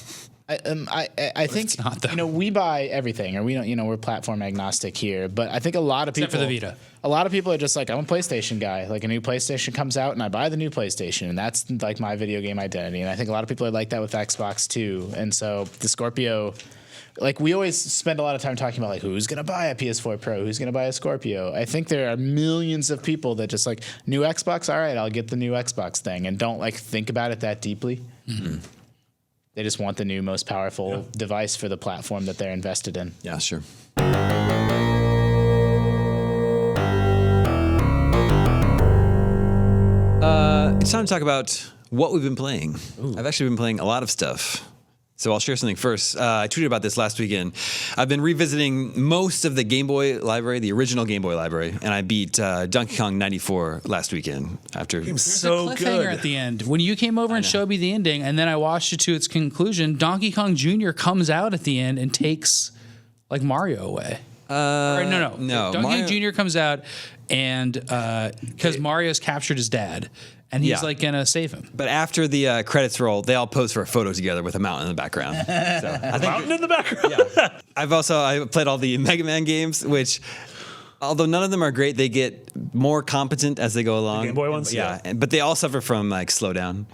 I think not, though. we buy everything, or we don't. We're platform agnostic here. But I think a lot of people, Except for the Vita. a lot of people are just like, I'm a PlayStation guy. Like, a new PlayStation comes out, and I buy the new PlayStation, and that's like my video game identity. And I think a lot of people are like that with Xbox too. And so the Scorpio. Like, we always spend a lot of time talking about, like, who's going to buy a PS4 Pro? Who's going to buy a Scorpio? I think there are millions of people that just like, new Xbox? All right, I'll get the new Xbox thing, and don't think about it that deeply. Mm-hmm. They just want the new, most powerful device for the platform that they're invested in. Yeah, sure. It's time to talk about what we've been playing. I've actually been playing a lot of stuff. So I'll share something first. I tweeted about this last weekend. I've been revisiting most of the Game Boy library, the original Game Boy library, and I beat Donkey Kong 94 last weekend after. So Cliffhanger good. at the end. When you came over and showed me the ending, and then I watched it to its conclusion, Donkey Kong Jr. comes out at the end and takes Mario away. No. Donkey Mario- Kong Jr. comes out and because Mario's captured his dad, and he's gonna save him. But after the credits roll, they all pose for a photo together with a mountain in the background. So I think Mountain in the background. I played all the Mega Man games, which, although none of them are great, they get more competent as they go along. Game Boy ones? Yeah. But they all suffer from slowdown.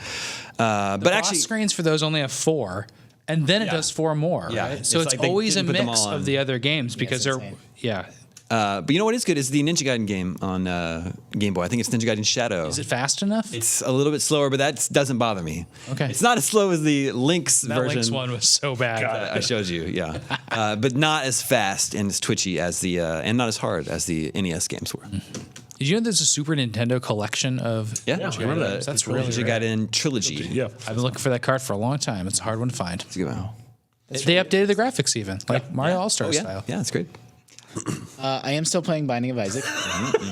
But Boss actually, screens for those only have 4. And then it does 4 more. Yeah. Right? So It's it's like they always a didn't put them mix all on. of the other games because they're insane. but you know what is good is the Ninja Gaiden game on Game Boy. I think it's Ninja Gaiden Shadow. Is it fast enough? It's a little bit slower, but that doesn't bother me. Okay. It's not as slow as the Link's that version. Link's one was so bad. that I showed you, yeah. But not as fast and as twitchy as the, and not as hard as the NES games were. Did you know there's a Super Nintendo collection of Yeah, Ninja I remember Gaiden? that. That's really Ninja rare. Gaiden Trilogy. Yeah. I've been looking for that card for a long time. It's a hard one to find. It's a good one. They updated the graphics even, like Mario All-Star Oh, yeah. style. Yeah, it's great. I am still playing Binding of Isaac.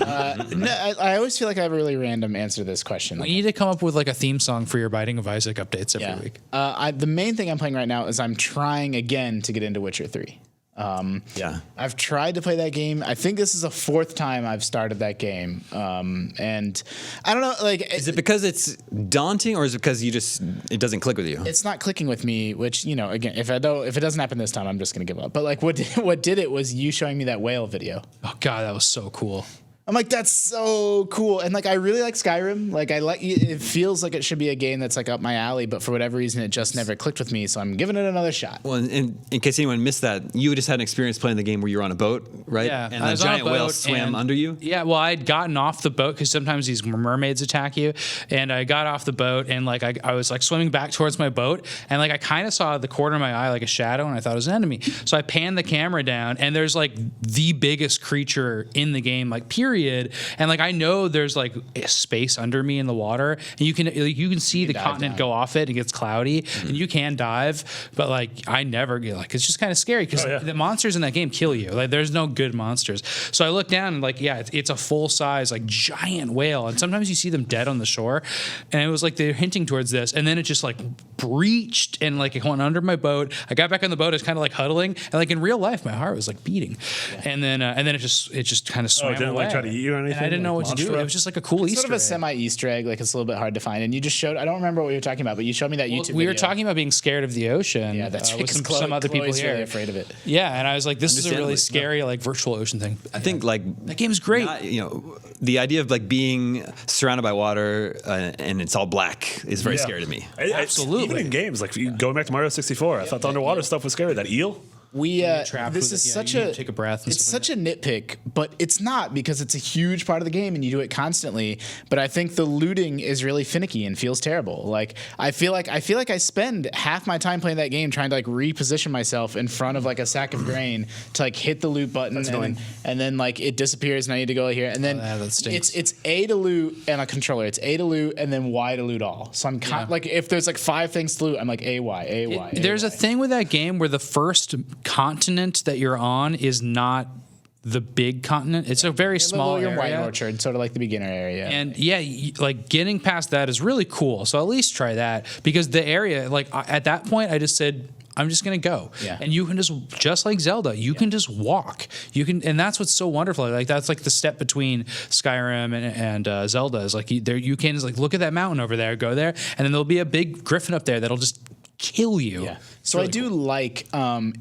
I always feel like I have a really random answer to this question. We need to come up with a theme song for your Binding of Isaac updates every Yeah. week. The main thing I'm playing right now is I'm trying again to get into Witcher 3. Yeah. I've tried to play that game. I think this is the 4th time I've started that game. And I don't know, Is it because it's daunting, or is it because it doesn't click with you? it's not clicking with me, which, again, if it doesn't happen this time, I'm just going to give up. But what did it was you showing me that whale video. Oh God, that was so cool. I'm like, that's so cool. And like, I really like Skyrim. Like, it feels like it should be a game that's like up my alley, but for whatever reason, it just never clicked with me. So I'm giving it another shot. Well, in case anyone missed that, you just had an experience playing the game where you were on a boat, right? Yeah, and I a was on a giant whale boat swam under you. Yeah, well, I'd gotten off the boat because sometimes these mermaids attack you, and I got off the boat and like I was like swimming back towards my boat, and like I kind of saw the corner of my eye like a shadow, and I thought it was an enemy. So I panned the camera down, and there's like the biggest creature in the game, like period, and like I know there's like a space under me in the water, and you can see the continent go off it. It gets cloudy, and you can dive, but like I never get like it's just kind of scary because the monsters in that game kill you. Like there's no good monsters. So I look down and like it's a full size like giant whale, and sometimes you see them dead on the shore, and it was like they're hinting towards this, and then it just like breached and like it went under my boat. I got back on the boat. I was kind of like huddling, and like in real life, my heart was like beating, and then it just kind of swam it didn't away. like try to eat you or anything. And I didn't know what to do. It was just like a cool Easter Sort of a egg. semi-Easter egg, like it's a little bit hard to find. And you just showed, I don't remember what you were talking about, but you showed me that YouTube video. We were talking about being scared of the ocean. Yeah, that's right, with 'cause some other people Chloe's here. really afraid of it. Yeah, and I was like, this is a really Understandably, scary like virtual ocean thing. I think like That game's great. the idea of like being surrounded by water and it's all black is very scary to me. Absolutely. Even in games, like going back to Mario 64, I thought the underwater stuff was scary. That eel. trapped This with is it. Yeah, such you need a to take a breath and it's stuff like such a nitpick, but it's not because it's a huge part of the game and you do it constantly. But I think the looting is really finicky and feels terrible. Like I feel like I spend half my time playing that game trying to like reposition myself in front of like a sack of grain to like hit the loot button and then like it disappears and I need to go here and then that stinks. it's A to loot and a controller. It's A to loot and then Y to loot all. So I'm like if there's like 5 things to loot, I'm like A Y A Y. There's a thing with that game where the first continent that you're on is not the big continent. It's a very small your area. wine orchard, sort of like the beginner area. And like getting past that is really cool. So at least try that because the area, like at that point, I just said, I'm just gonna go, and you can just like Zelda, you can just walk. You can, and that's what's so wonderful. Like that's like the step between Skyrim and Zelda is like you can just like look at that mountain over there, go there, and then there'll be a big griffin up there that'll just kill you. Yeah. So really I do like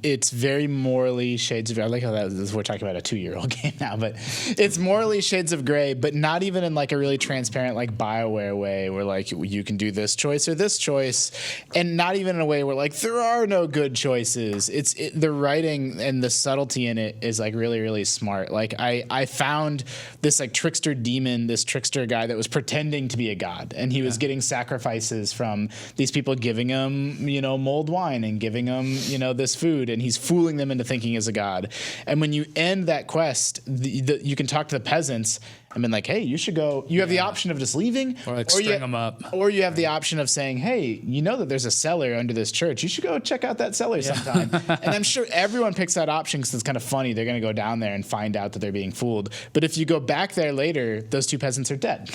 it's very morally shades of. I like how we're talking about a 2-year-old game now, but it's morally shades of gray, but not even in like a really transparent like BioWare way where like you can do this choice or this choice, and not even in a way where like there are no good choices. The writing and the subtlety in it is like really really smart. Like I found this like trickster demon, this trickster guy that was pretending to be a god, and he was getting sacrifices from these people giving him mulled wine and giving him, this food, and he's fooling them into thinking he's a god. And when you end that quest, you can talk to the peasants and be like, hey, you should go. You have the option of just leaving, or like string them up, or you have the option of saying, hey, you know that there's a cellar under this church. You should go check out that cellar sometime. And I'm sure everyone picks that option because it's kind of funny. They're going to go down there and find out that they're being fooled. But if you go back there later, those 2 peasants are dead.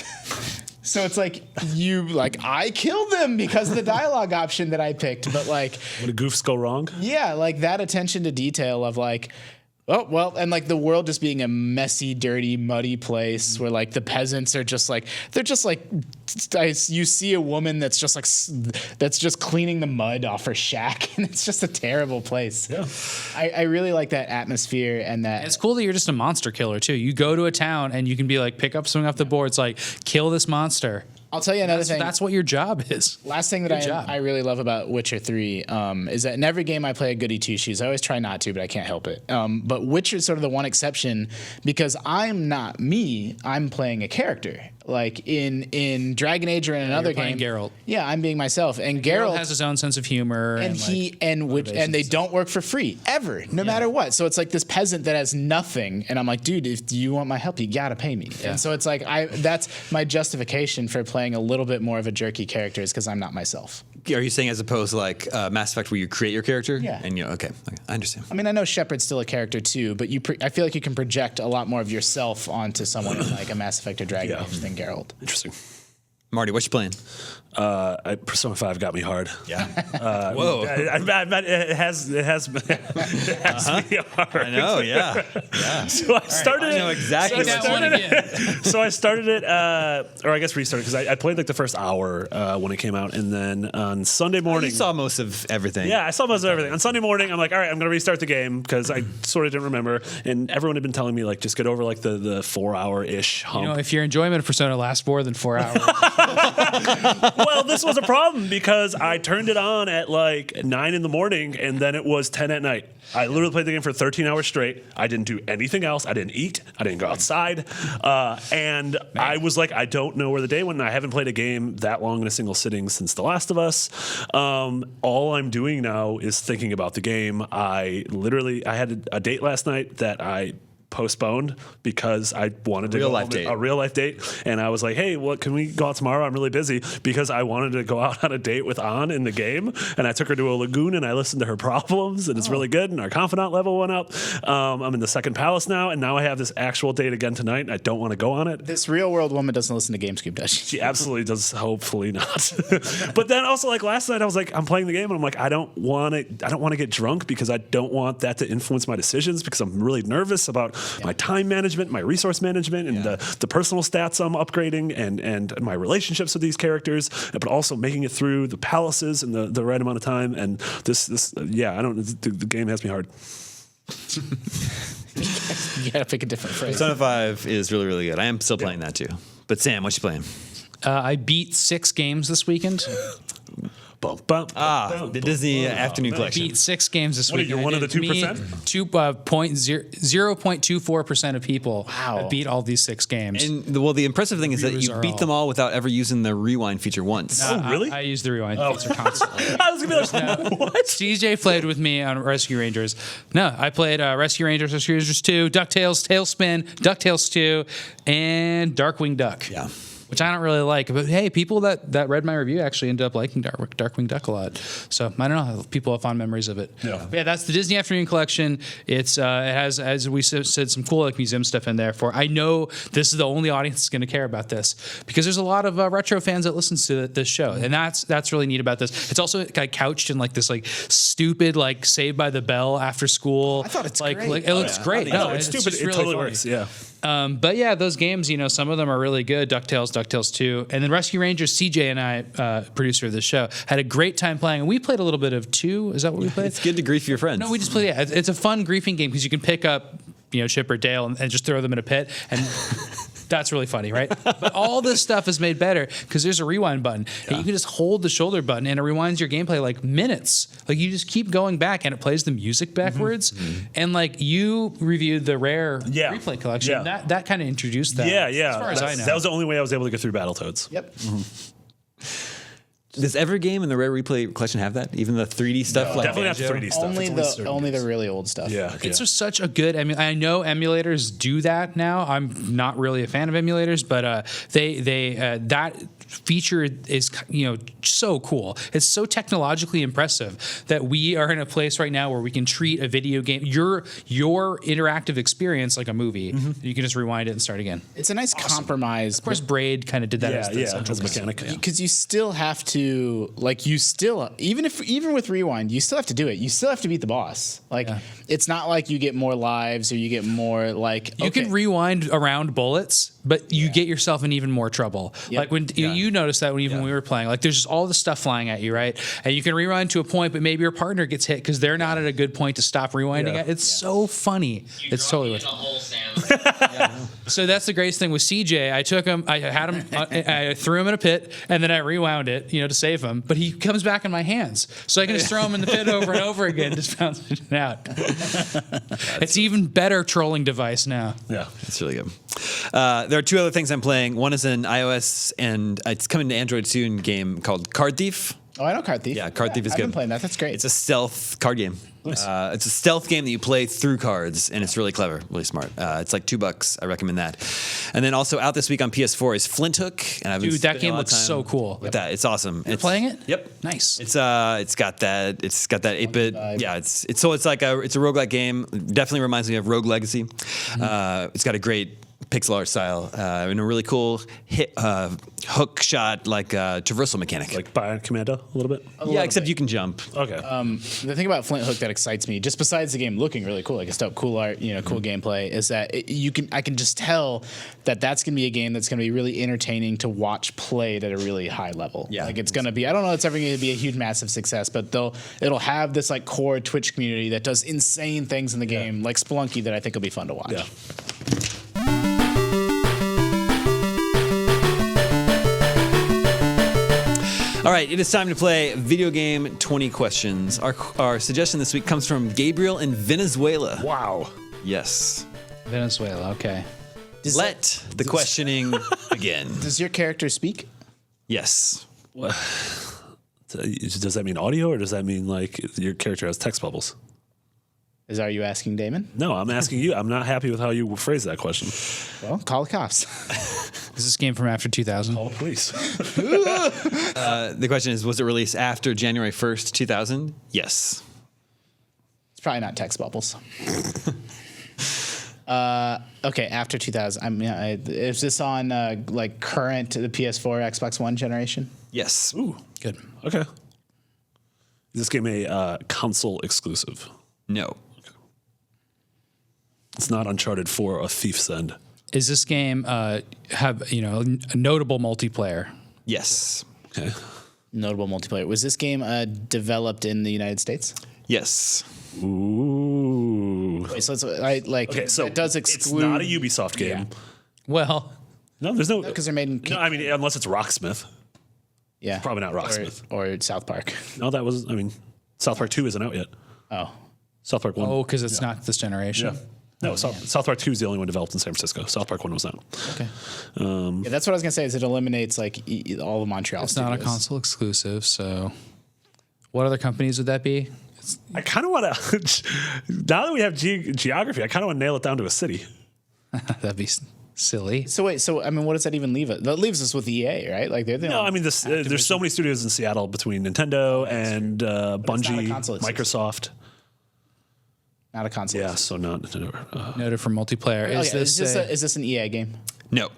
So it's like I killed them because of the dialogue option that I picked. But like, when goofs go wrong, yeah, like that attention to detail of like, oh, well, and like the world just being a messy, dirty, muddy place where like the peasants are just like, you see a woman that's just cleaning the mud off her shack, and it's just a terrible place. Yeah. I really like that atmosphere and that. It's cool that you're just a monster killer too. You go to a town and you can be like, pick up something off the board. It's like, kill this monster. I'll tell you another thing. That's what your job is. Last thing that I really love about Witcher 3 is that in every game I play a goody two-shoes. I always try not to, but I can't help it. But Witcher is sort of the one exception because I'm not me. I'm playing a character. Like in Dragon Age or in another game, Geralt. Yeah, I'm being myself, and Geralt has his own sense of humor, and they don't work for free ever, no matter what. So it's like this peasant that has nothing, and I'm like, dude, if you want my help, you gotta pay me. Yeah. And so it's like that's my justification for playing a little bit more of a jerky character is because I'm not myself. Are you saying as opposed to like Mass Effect where you create your character? Yeah. And okay, I understand. I mean, I know Shepard's still a character too, but I feel like you can project a lot more of yourself onto someone in like a Mass Effect or Dragon Age than Geralt. Interesting. Marty, what you playing? Persona 5 got me hard. Yeah. Whoa. It has me hard. I know, yeah. So I started I know exactly Say what that one again. So I started it, or I guess restarted, because I played like the first hour when it came out, and then on Sunday morning. You saw most of everything. Yeah, I saw most of everything. On Sunday morning, I'm like, all right, I'm going to restart the game, because I sort of didn't remember, and everyone had been telling me, like, just get over like the 4 hour-ish hump. You know, if your enjoyment of Persona lasts more than 4 hours, Well, this was a problem because I turned it on at like 9 in the morning, and then it was 10 at night. I literally played the game for 13 hours straight. I didn't do anything else. I didn't eat. I didn't go outside. And I was like, I don't know where the day went. And I haven't played a game that long in a single sitting since The Last of Us. All I'm doing now is thinking about the game. I had a date last night that I postponed because I wanted to Real go life on date. a real life date, and I was like, hey, what, can we go out tomorrow? I'm really busy, because I wanted to go out on a date with Ann in the game, and I took her to a lagoon and I listened to her problems, and it's really good, and our confidant level went up. I'm in the second palace now, and now I have this actual date again tonight, and I don't want to go on it. This real world woman doesn't listen to GameScoop, does she? She absolutely does. Hopefully not. But then also, like last night, I was like, I'm playing the game, and I'm like, I don't want to get drunk, because I don't want that to influence my decisions, because I'm really nervous about my time management, my resource management, and the personal stats I'm upgrading, and my relationships with these characters, but also making it through the palaces in the right amount of time. And the game has me hard. You gotta pick a different phrase. Persona 5 is really, really good. I am still playing that too. But Sam, what you playing? I beat 6 games this weekend. The Disney Afternoon Collection. Beat 6 games this What are weekend. you, one of the 2%? 0.24% of people beat all these 6 games. And the impressive thing is that you beat them all without ever using the rewind feature once. Oh, really? I use the rewind feature constantly. I was gonna be like, what? CJ played with me on Rescue Rangers. No, I played Rescue Rangers 2, DuckTales, Tailspin, DuckTales 2, and Darkwing Duck. Yeah. Which I don't really like, but hey, people that read my review actually ended up liking Darkwing Duck a lot. So I don't know, people have fond memories of it. Yeah. But yeah, that's the Disney Afternoon Collection. It has, as we said, some cool like museum stuff in there. I know this is the only audience that's going to care about this, because there's a lot of retro fans that listens to this show, and that's really neat about this. It's also like couched in like this like stupid like Saved by the Bell after school. I thought it's like, great. Like, it looks great. No, it's stupid. just It really totally funny. works. Yeah. But yeah, those games, some of them are really good. DuckTales 2, and then Rescue Rangers. CJ and I, producer of the show, had a great time playing, and we played a little bit of 2. Is that what we played? It's good to grief your friends. No, we just played. Yeah, it's a fun griefing game because you can pick up, Chip or Dale and just throw them in a pit, and that's really funny, right? But all this stuff is made better because there's a rewind button, and you can just hold the shoulder button, and it rewinds your gameplay like minutes. Like you just keep going back, and it plays the music backwards. And like you reviewed the Rare replay collection, that kind of introduced that. Yeah. As far as I know, That was the only way I was able to get through Battletoads. Yep. Does every game in the Rare Replay collection have that? Even the 3D stuff? Like Definitely not the 3D stuff. Only the really old stuff. Yeah. It's just such a good. I mean, I know emulators do that now. I'm not really a fan of emulators, but that feature is so cool. It's so technologically impressive that we are in a place right now where we can treat a video game, your interactive experience, like a movie. You can just rewind it and start again. It's a nice compromise. Of course, Braid kind of did that. as a mechanic. Because you still have to, even with rewind, you still have to do it. You still have to beat the boss. It's not like you get more lives or you get more You can rewind around bullets, but you get yourself in even more trouble. Yep. Like when you noticed that when we were playing, like there's just all this stuff flying at you, right? And you can rewind to a point, but maybe your partner gets hit because they're not at a good point to stop rewinding it. It's so funny. It's totally worth it. So that's the greatest thing with CJ. I took him, I had him, I threw him in a pit, and then I rewound it, to save him. But he comes back in my hands, so I can just throw him in the pit over and over again, just bouncing it out. It's even better trolling device now. Yeah. It's really good. There are 2 other things I'm playing. One is an iOS and it's coming to Android soon game called Card Thief. Oh, I know Card Thief. Yeah, Card Thief is I've good. been playing that. That's great. It's a stealth card game. Nice. It's a stealth game that you play through cards, and it's really clever, really smart. It's like $2. I recommend that. And then also out this week on PS4 is Flint Hook, and I've been Dude, that game looks so cool. With that, it's awesome. You're playing it? Yep. Nice. It's got that 8-bit. Yeah, it's like a roguelike game. Definitely reminds me of Rogue Legacy. It's got a great pixel art style, in a really cool hook shot, like traversal mechanic. Like Bionic Commando a little bit. Yeah, except you can jump. Okay. The thing about Flint Hook that excites me, just besides the game looking really cool, like it's dope, cool art, cool gameplay, is that I can just tell that that's going to be a game that's going to be really entertaining to watch played at a really high level. Yeah. Like it's going to be, I don't know if it's ever going to be a huge, massive success, but it'll have this like core Twitch community that does insane things in the game, like Spelunky, that I think will be fun to watch. Yeah. All right, it is time to play Video Game 20 Questions. Our suggestion this week comes from Gabriel in Venezuela. Wow. Yes. Venezuela. Okay. Let the questioning begin. Does your character speak? Yes. Does that mean audio, or does that mean like your character has text bubbles? Are you asking Damon? No, I'm asking you. I'm not happy with how you phrased that question. Well, call the cops. Is this game from after 2000? Call the police. The question is, was it released after January 1st, 2000? Yes. It's probably not text bubbles. Okay, after 2000. I mean, is this on like current the PS4, Xbox One generation? Yes. Ooh, Good. okay. Is this game a console exclusive? No. It's not Uncharted 4: A Thief's End. Is this game have a notable multiplayer? Yes. Okay. Notable multiplayer. Was this game developed in the United States? Yes. Ooh. Wait, so So it does it's exclude. not a Ubisoft game. Well, No, there's no. because they're made in No, I mean, unless it's Rocksmith. yeah, Probably not Rocksmith. or South Park. No, that was. I mean, South Park 2 isn't out yet. Oh, South Park 1. because it's not this generation. Yeah. No, South Park 2 is the only one developed in San Francisco. South Park 1 was not. Okay. yeah, that's what I was gonna say. Is it eliminates like all the Montreal? It's not a studios. console exclusive, so what other companies would that be? I kind of want to. Now that we have geography, I kind of want to nail it down to a city. That'd be silly. So wait, I mean, what does that even leave it? That leaves us with EA, right? Like they're the No, only- I mean, there's so many studios in Seattle between Nintendo and Bungie, console exclusive. Microsoft. not a console. Yeah, so not Nintendo. Noted for multiplayer. Okay, Is this is this an EA game? No.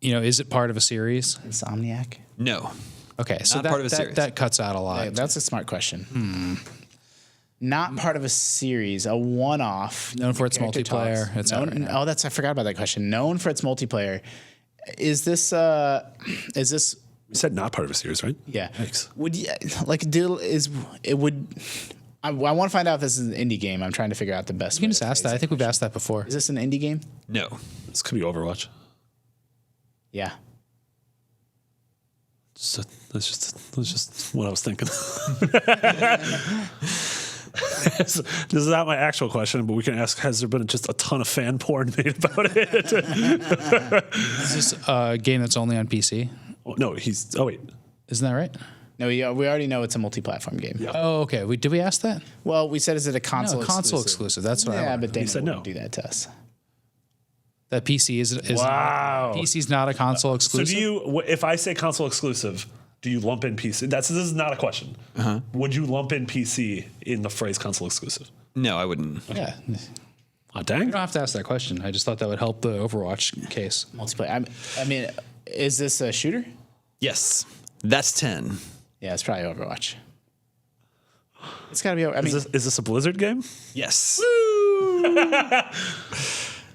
is it part of a series? Insomniac. No. Okay, so Not part of a series. that cuts out a lot. Yeah, that's a smart question. Not part of a series, a one-off. Known for its Character multiplayer, talks. et cetera. Oh, I forgot about that question. Known for its multiplayer. Is this? We said not part of a series, right? Yeah. Yikes. Would you like deal? Is it would? I want to find out if this is an indie game. I'm trying to figure out the best. You can way just to ask phrase that. I it. think we've asked that before. Is this an indie game? No. This could be Overwatch. Yeah. That's just what I was thinking. This is not my actual question, but we can ask: has there been just a ton of fan porn made about it? Is this a game that's only on PC? Oh, no, Oh wait. Isn't that right? No, we already know it's a multi-platform game. Yeah. Oh, okay. Did we ask that? Well, we said is it a console? No, console exclusive. That's what I Yeah, wanted. but Damon said no. wouldn't do that to us. That PC is Wow. PC's not a console So exclusive. do you? If I say console exclusive, do you lump in PC? This is not a question. Would you lump in PC in the phrase console exclusive? No, I wouldn't. Yeah. You Oh, dang. don't have to ask that question. I just thought that would help the Overwatch case. Multiplayer. I mean, is this a shooter? Yes. That's 10. Yeah, it's probably Overwatch. It's got to be. I mean, Is this a Blizzard game? Yes.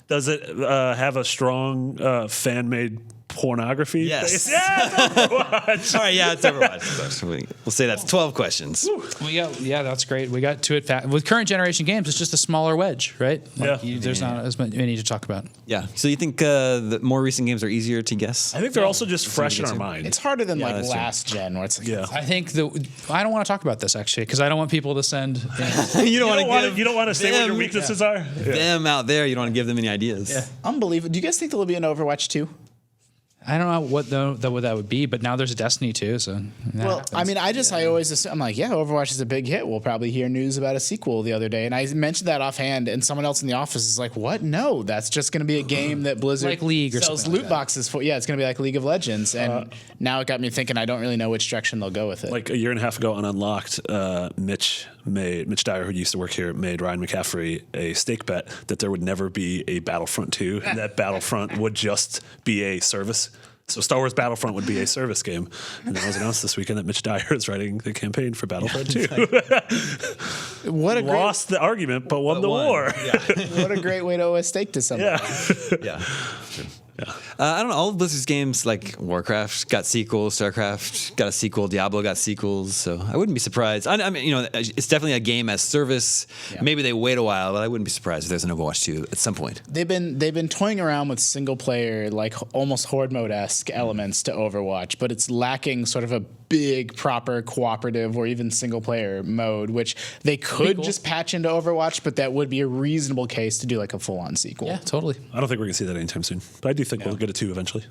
Does it have a strong fan-made pornography? Yes. Yeah, it's Overwatch. All right, yeah, it's Overwatch. We'll say that's 12 questions. Yeah, that's great. We got to it with current generation games. It's just a smaller wedge, right? There's not as many to talk about. Yeah. So you think the more recent games are easier to guess? I think they're also just fresh in our mind. it's harder than like that's true. last gen, where it's like, Yeah. I think I don't want to talk about this actually because I don't want people to send. You don't want to say what your them- weaknesses are? them out there. You don't want to give them any ideas. Yeah. unbelievable. Do you guys think there'll be an Overwatch 2? I don't know what that would be, but now there's a Destiny too. So Well, I mean, I always assume, I'm like, yeah, Overwatch is a big hit. We'll probably hear news about a sequel the other day. And I mentioned that offhand, and someone else in the office is like, what? No, that's just going to be a game that Blizzard Like League or sells something loot like that. boxes for. Yeah, it's going to be like League of Legends. And now it got me thinking, I don't really know which direction they'll go with it. Like a year and a half ago on Unlocked, Mitch Dyer, who used to work here, made Ryan McCaffrey a stake bet that there would never be a Battlefront 2, and that Battlefront would just be a service. So Star Wars Battlefront would be a service game. And that was announced this weekend that Mitch Dyer is writing the campaign for Battlefront 2. What a Lost the argument, but won the war. what a great way to owe a stake to somebody. Yeah. I don't know. All of Blizzard's games, like Warcraft, got sequels. StarCraft got a sequel. Diablo got sequels. So I wouldn't be surprised. I mean, it's definitely a game as service. Yeah. Maybe they wait a while, but I wouldn't be surprised if there's an Overwatch 2 at some point. They've been toying around with single player, like almost horde mode-esque elements to Overwatch, but it's lacking sort of a big proper cooperative or even single player mode, which they could just patch into Overwatch, but that would be a reasonable case to do like a full-on sequel. Yeah, totally. I don't think we're going to see that anytime soon. But I do think we'll get it too eventually.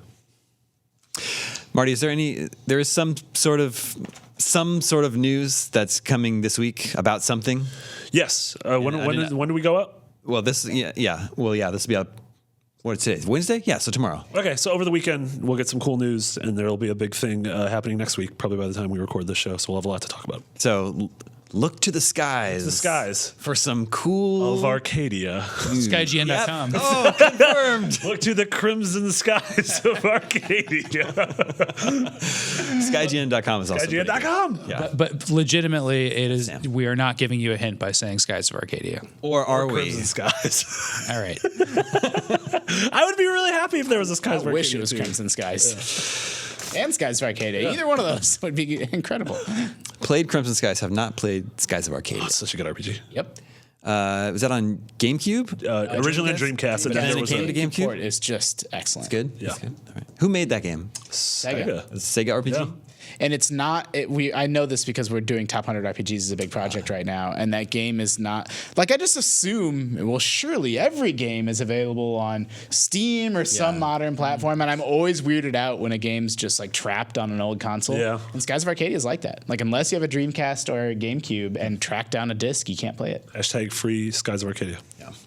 Marty, there is some sort of news that's coming this week about something? Yes. When do we go up? Well, this will be up. What's today? Wednesday? Yeah, so tomorrow. Okay, so over the weekend, we'll get some cool news, and there will be a big thing happening next week, probably by the time we record this show, so we'll have a lot to talk about. So look to the skies. The skies. For some cool... Of Arcadia. SkyGN.com. Yep. Oh, confirmed. Look to the crimson skies of Arcadia. SkyGN.com is also SkyGN.com. Yeah. But legitimately, it is. We are not giving you a hint by saying Skies of Arcadia. Or are we? Crimson skies. All right. I would be really happy if there was a Skies of I Arcadia. wish it was too. Crimson Skies. And Skies of Arcadia. Either one of those would be incredible. Played Crimson Skies, have not played Skies of Arcadia. Oh, it's such a good RPG. Yep. Was that on GameCube? Originally on Dreamcast, and But then then there it was came to GameCube? Port is just excellent. Good? Yeah. That's good. All right. Who made that game? Sega. Was it Sega RPG? Yeah. And it's not. I know this because we're doing Top 100 RPGs as a big project right now, and that game is not like I just assume. Well, surely every game is available on Steam or some modern platform, and I'm always weirded out when a game's just like trapped on an old console. Yeah. And Skies of Arcadia is like that. Like unless you have a Dreamcast or a GameCube and track down a disc, you can't play it. # free Skies of Arcadia.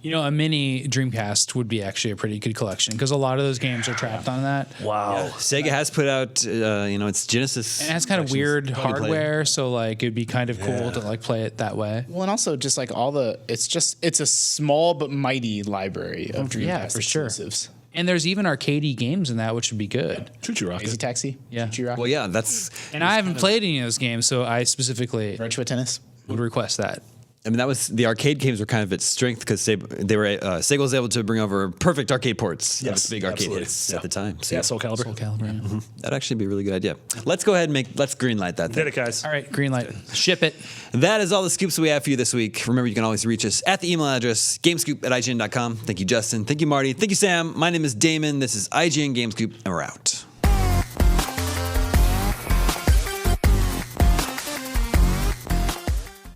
You know, a mini Dreamcast would be actually a pretty good collection because a lot of those games are trapped on that. Wow. Sega has put out, its Genesis. And it has kind of collections. weird Totally played. hardware, so like it'd be kind of cool to like play it that way. Well, and also just like it's a small but mighty library of Dreamcast yeah, for sure. exclusives. And there's even arcadey games in that, which would be good. Choo-choo Easy rocket. Taxi. Yeah. Choo-choo Rocket. Well, yeah, that's. And I haven't played any of those games, so I specifically Virtua Tennis. would request that. I mean, that was the arcade games were kind of its strength because Sega was able to bring over perfect arcade ports. Yes, of big arcade absolutely. hits Yeah. at the time. So Yeah, Soul Calibur. Soul Calibur. Yeah. that'd actually be a really good idea. Let's go ahead and let's greenlight that thing. Did it, guys. All right, green light. Ship it. That is all the scoops we have for you this week. Remember, you can always reach us at the email address, gamescoop@ign.com. Thank you, Justin. Thank you, Marty. Thank you, Sam. My name is Damon. This is IGN Gamescoop, and we're out.